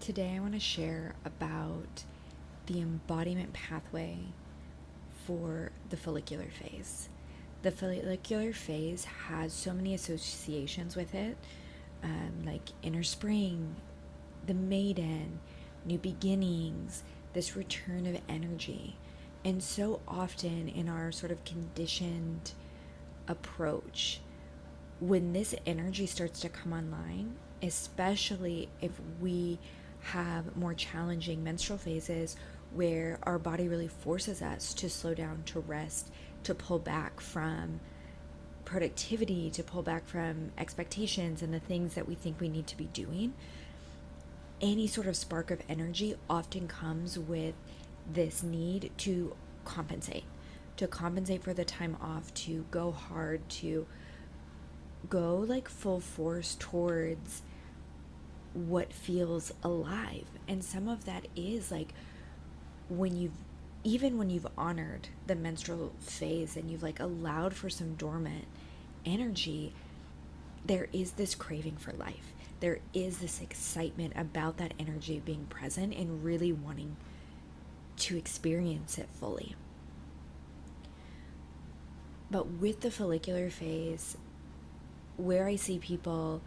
Today, I want to share about the embodiment pathway for the follicular phase. The follicular phase has so many associations with it, like inner spring, the maiden, new beginnings, this return of energy. And so often in our sort of conditioned approach, when this energy starts to come online, especially if we have more challenging menstrual phases where our body really forces us to slow down, to rest, to pull back from productivity, to pull back from expectations and the things that we think we need to be doing, any sort of spark of energy often comes with this need to compensate for the time off, to go hard, to go like full force towards what feels alive. And some of that is like when you've honored the menstrual phase and you've like allowed for some dormant energy, there is this craving for life. There is this excitement about that energy being present and really wanting to experience it fully. But with the follicular phase, where I see people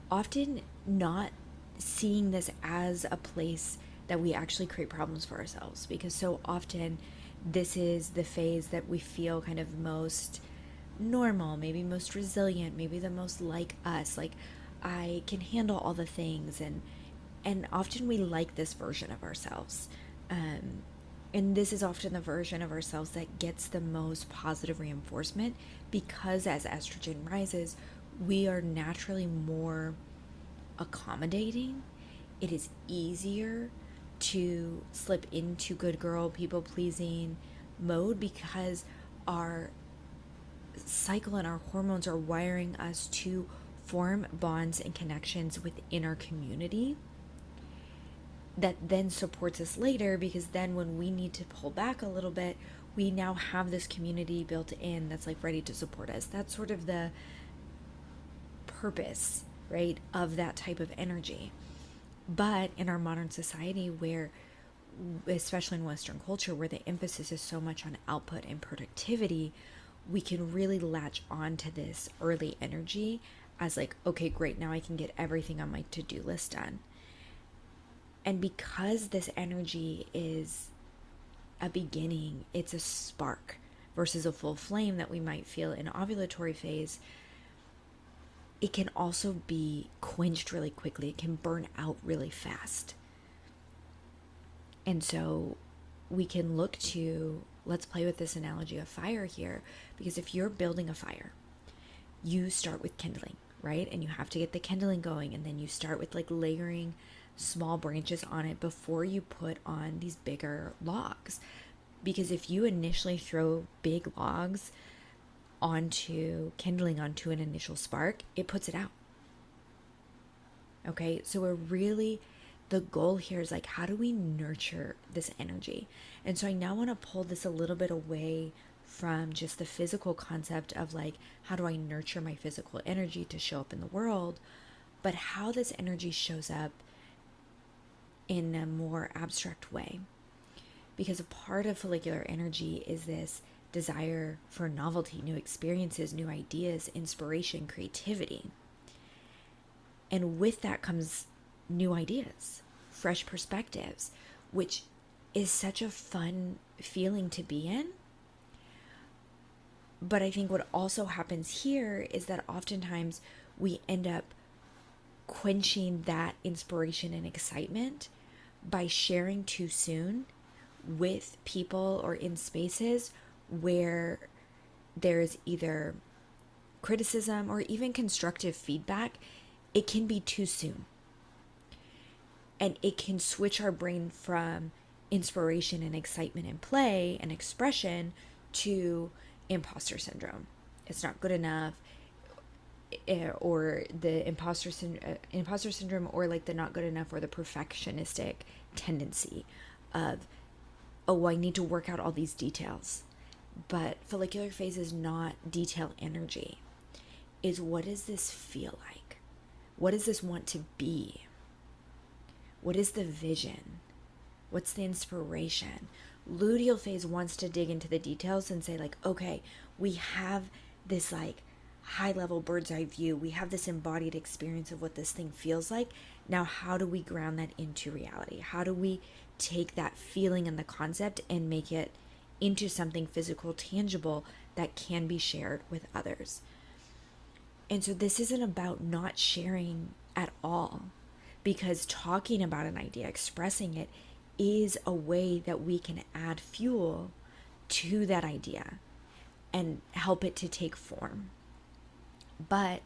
often not seeing this as a place that we actually create problems for ourselves, because so often this is the phase that we feel kind of most normal, maybe most resilient, maybe the most like us, like I can handle all the things, and often we like this version of ourselves. And this is often the version of ourselves that gets the most positive reinforcement, because as estrogen rises, we are naturally more accommodating. It is easier to slip into good girl, people pleasing mode, because our cycle and our hormones are wiring us to form bonds and connections within our community that then supports us later, because then when we need to pull back a little bit, we now have this community built in that's like ready to support us. That's sort of the purpose, right, of that type of energy. But in our modern society, where especially in Western culture, where the emphasis is so much on output and productivity, we can really latch on to this early energy as like, okay, great, now I can get everything on my to-do list done. And because this energy is a beginning, it's a spark versus a full flame that we might feel in ovulatory phase, it can also be quenched really quickly. It can burn out really fast. And so we can look to, let's play with this analogy of fire here, because if you're building a fire, you start with kindling, right? And you have to get the kindling going, and then you start with like layering small branches on it before you put on these bigger logs. Because if you initially throw big logs onto kindling, onto an initial spark, it puts it out. Okay, so the goal here is like, how do we nurture this energy? And so I now want to pull this a little bit away from just the physical concept of like, how do I nurture my physical energy to show up in the world, but how this energy shows up in a more abstract way. Because a part of follicular energy is this desire for novelty, new experiences, new ideas, inspiration, creativity. And with that comes new ideas, fresh perspectives, which is such a fun feeling to be in. But I think what also happens here is that oftentimes we end up quenching that inspiration and excitement by sharing too soon with people or in spaces where there is either criticism or even constructive feedback. It can be too soon. And it can switch our brain from inspiration and excitement and play and expression to imposter syndrome. It's not good enough, or the imposter syndrome, or like the not good enough, or the perfectionistic tendency of, oh, I need to work out all these details. But follicular phase is not detail energy. Is what does this feel like? What does this want to be? What is the vision? What's the inspiration? Luteal phase wants to dig into the details and say like, okay, we have this like high level bird's eye view. We have this embodied experience of what this thing feels like. Now, how do we ground that into reality? How do we take that feeling and the concept and make it into something physical, tangible that can be shared with others? And so this isn't about not sharing at all, because talking about an idea, expressing it, is a way that we can add fuel to that idea and help it to take form. But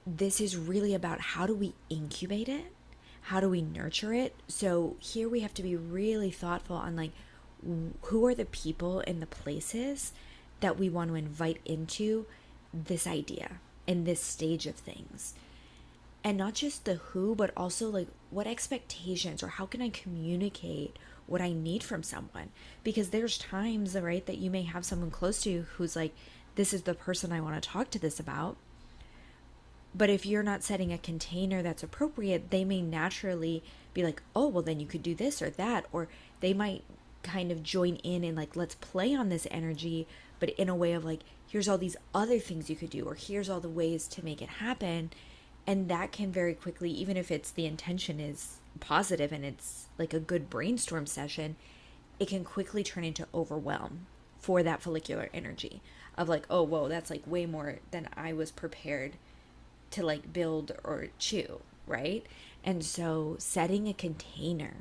this is really about how do we incubate it? How do we nurture it? So here we have to be really thoughtful on like, who are the people and the places that we want to invite into this idea in this stage of things. And not just the who, but also like what expectations, or how can I communicate what I need from someone? Because there's times, right, that you may have someone close to you who's like, this is the person I want to talk to this about. But if you're not setting a container that's appropriate, they may naturally be like, oh, well, then you could do this or that. Or they might kind of join in and like, let's play on this energy, but in a way of like, here's all these other things you could do, or here's all the ways to make it happen. And that can very quickly, even if it's the intention is positive and it's like a good brainstorm session, it can quickly turn into overwhelm for that follicular energy of like, oh, whoa, that's like way more than I was prepared to like build or chew, right? And so setting a container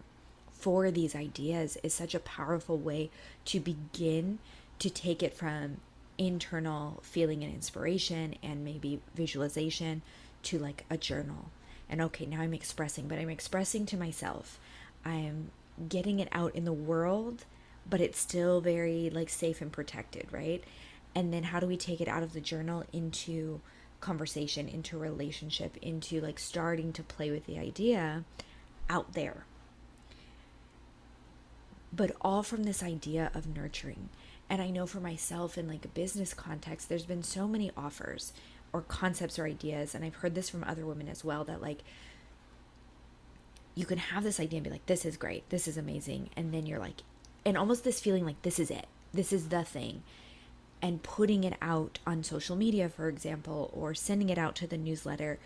for these ideas is such a powerful way to begin to take it from internal feeling and inspiration and maybe visualization to like a journal. And okay, now I'm expressing, but I'm expressing to myself. I'm getting it out in the world, but it's still very like safe and protected, right? And then how do we take it out of the journal into conversation, into relationship, into like starting to play with the idea out there? But all from this idea of nurturing. And I know for myself in like a business context, there's been so many offers or concepts or ideas, and I've heard this from other women as well, that like you can have this idea and be like, this is great, this is amazing, and then you're like, and almost this feeling like this is it, this is the thing, and putting it out on social media, for example, or sending it out to the newsletter,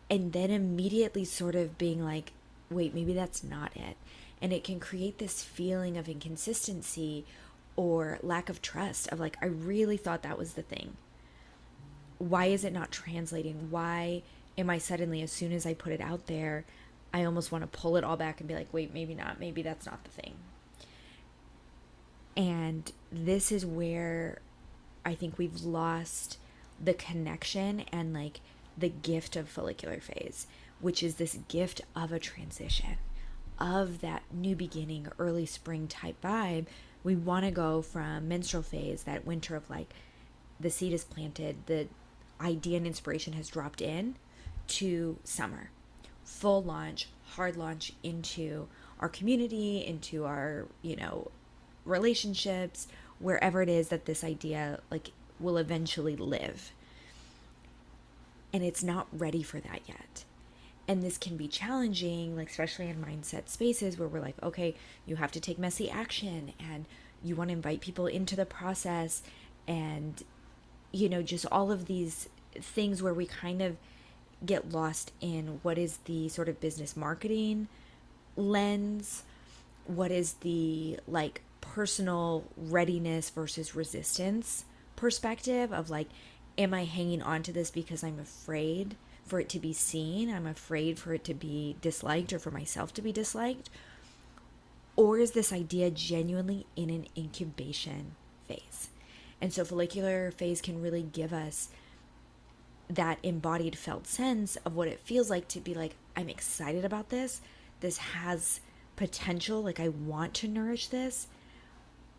and then immediately sort of being like, wait, maybe that's not it. And it can create this feeling of inconsistency or lack of trust of like, I really thought that was the thing. Why is it not translating? Why am I suddenly, as soon as I put it out there, I almost want to pull it all back and be like, wait, maybe not. Maybe that's not the thing. And this is where I think we've lost the connection and like the gift of follicular phase, which is this gift of a transition, of that new beginning, early spring type vibe. We want to go from menstrual phase, that winter of like the seed is planted, the idea and inspiration has dropped in, to summer, full launch, hard launch into our community, into our, relationships, wherever it is that this idea like will eventually live. And it's not ready for that yet. And this can be challenging, like especially in mindset spaces where we're like, okay, you have to take messy action and you want to invite people into the process, and just all of these things where we kind of get lost in what is the sort of business marketing lens, what is the like personal readiness versus resistance perspective of like, am I hanging on to this because I'm afraid for it to be seen? I'm afraid for it to be disliked, or for myself to be disliked? Or is this idea genuinely in an incubation phase? And so follicular phase can really give us that embodied felt sense of what it feels like to be like, I'm excited about this. This has potential. Like I want to nourish this,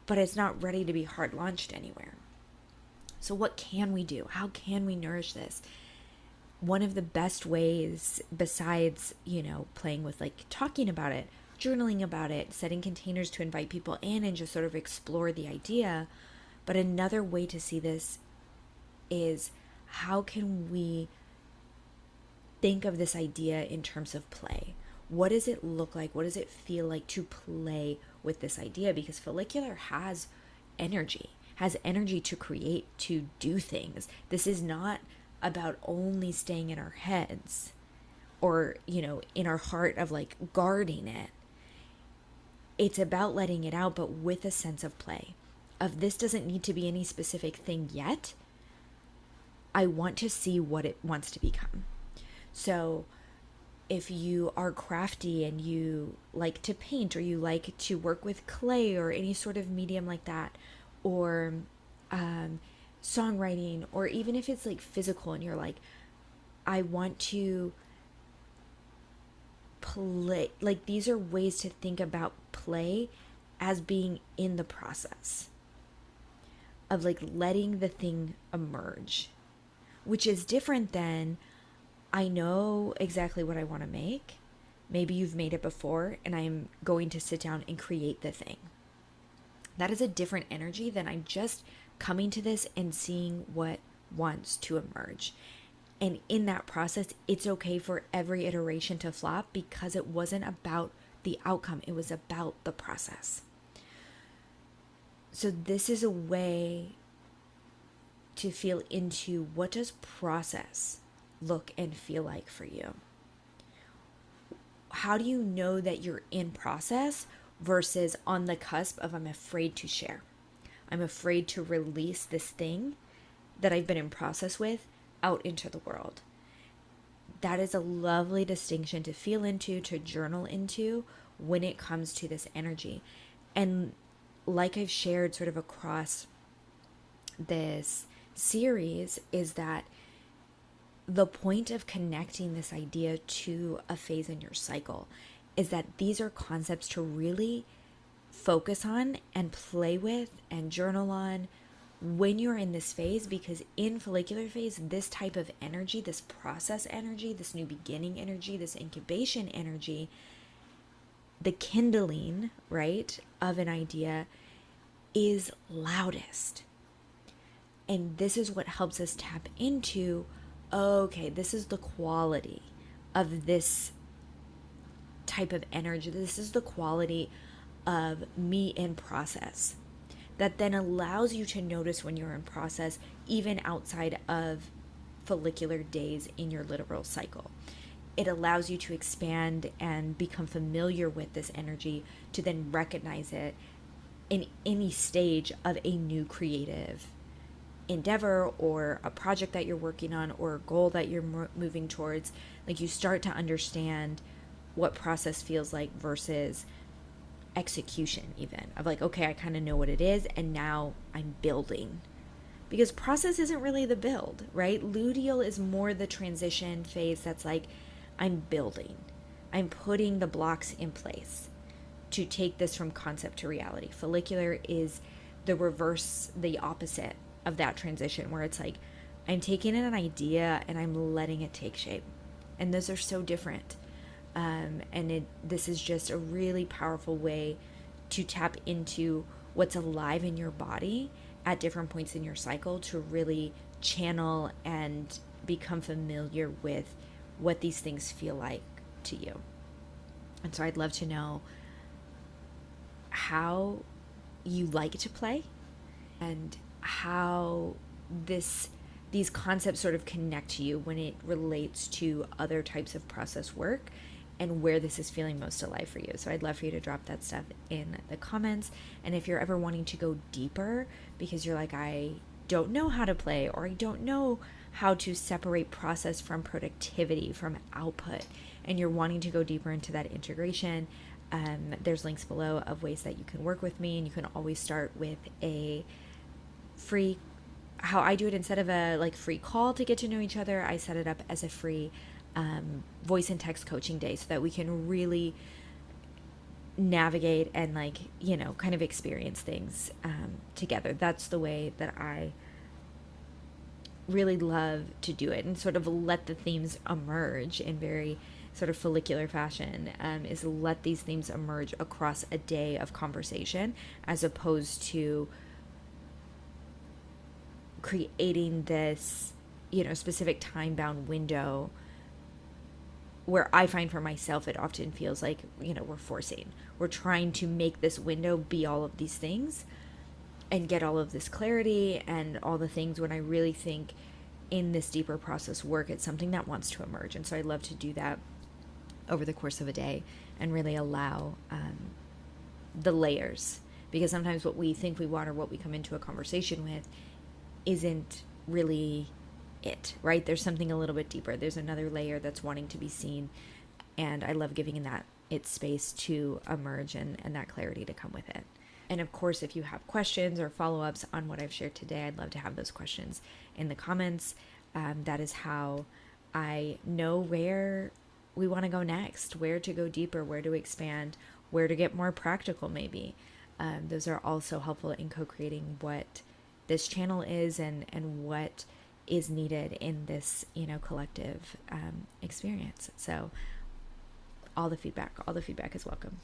but it's not ready to be hard launched anywhere. So what can we do? How can we nourish this? One of the best ways, besides, playing with like talking about it, journaling about it, setting containers to invite people in and just sort of explore the idea. But another way to see this is, how can we think of this idea in terms of play? What does it look like? What does it feel like to play with this idea? Because follicular has energy to create, to do things. This is not about only staying in our heads or, in our heart of like guarding it. It's about letting it out, but with a sense of play. Of this doesn't need to be any specific thing yet. I want to see what it wants to become. So if you are crafty and you like to paint, or you like to work with clay or any sort of medium like that, or songwriting, or even if it's like physical and you're like, I want to play, like these are ways to think about play as being in the process of like letting the thing emerge, which is different than I know exactly what I want to make. Maybe you've made it before and I'm going to sit down and create the thing. That is a different energy than I'm just coming to this and seeing what wants to emerge. And in that process, it's okay for every iteration to flop because it wasn't about the outcome. It was about the process. So this is a way to feel into what does process look and feel like for you. How do you know that you're in process versus on the cusp of I'm afraid to share? I'm afraid to release this thing that I've been in process with out into the world. That is a lovely distinction to feel into, to journal into when it comes to this energy. And like I've shared sort of across this series, is that the point of connecting this idea to a phase in your cycle is that these are concepts to really focus on and play with and journal on when you're in this phase, because in follicular phase, this type of energy, this process energy, this new beginning energy, this incubation energy, the kindling, right, of an idea is loudest. And this is what helps us tap into, okay, this is the quality of this type of energy. This is the quality of me in process. That then allows you to notice when you're in process, even outside of follicular days in your literal cycle. It allows you to expand and become familiar with this energy to then recognize it in any stage of a new creative endeavor or a project that you're working on or a goal that you're moving towards. Like you start to understand what process feels like versus execution, even of like, okay, I kind of know what it is and now I'm building, because process isn't really the build, right? Luteal is more the transition phase. That's like, I'm building, I'm putting the blocks in place to take this from concept to reality. Follicular is the reverse, the opposite of that transition, where it's like, I'm taking an idea and I'm letting it take shape. And those are so different. This is just a really powerful way to tap into what's alive in your body at different points in your cycle, to really channel and become familiar with what these things feel like to you. And so I'd love to know how you like to play and how these concepts sort of connect to you when it relates to other types of process work, and where this is feeling most alive for you. So I'd love for you to drop that stuff in the comments. And if you're ever wanting to go deeper because you're like, I don't know how to play, or I don't know how to separate process from productivity, from output, and you're wanting to go deeper into that integration, there's links below of ways that you can work with me. And you can always start with a free, how I do it, instead of a like free call to get to know each other, I set it up as a free voice and text coaching day, so that we can really navigate and like, kind of experience things together. That's the way that I really love to do it, and sort of let the themes emerge in very sort of follicular fashion, is let these themes emerge across a day of conversation, as opposed to creating this, specific time-bound window where I find for myself, it often feels like, we're forcing. We're trying to make this window be all of these things and get all of this clarity and all the things, when I really think in this deeper process work, it's something that wants to emerge. And so I love to do that over the course of a day and really allow the layers, because sometimes what we think we want or what we come into a conversation with isn't really it, right? There's something a little bit deeper. There's another layer that's wanting to be seen. And I love giving that its space to emerge and that clarity to come with it. And of course, if you have questions or follow-ups on what I've shared today, I'd love to have those questions in the comments. That is how I know where we want to go next, where to go deeper, where to expand, where to get more practical maybe. Those are also helpful in co-creating what this channel is and what is needed in this, collective experience. So all the feedback is welcome.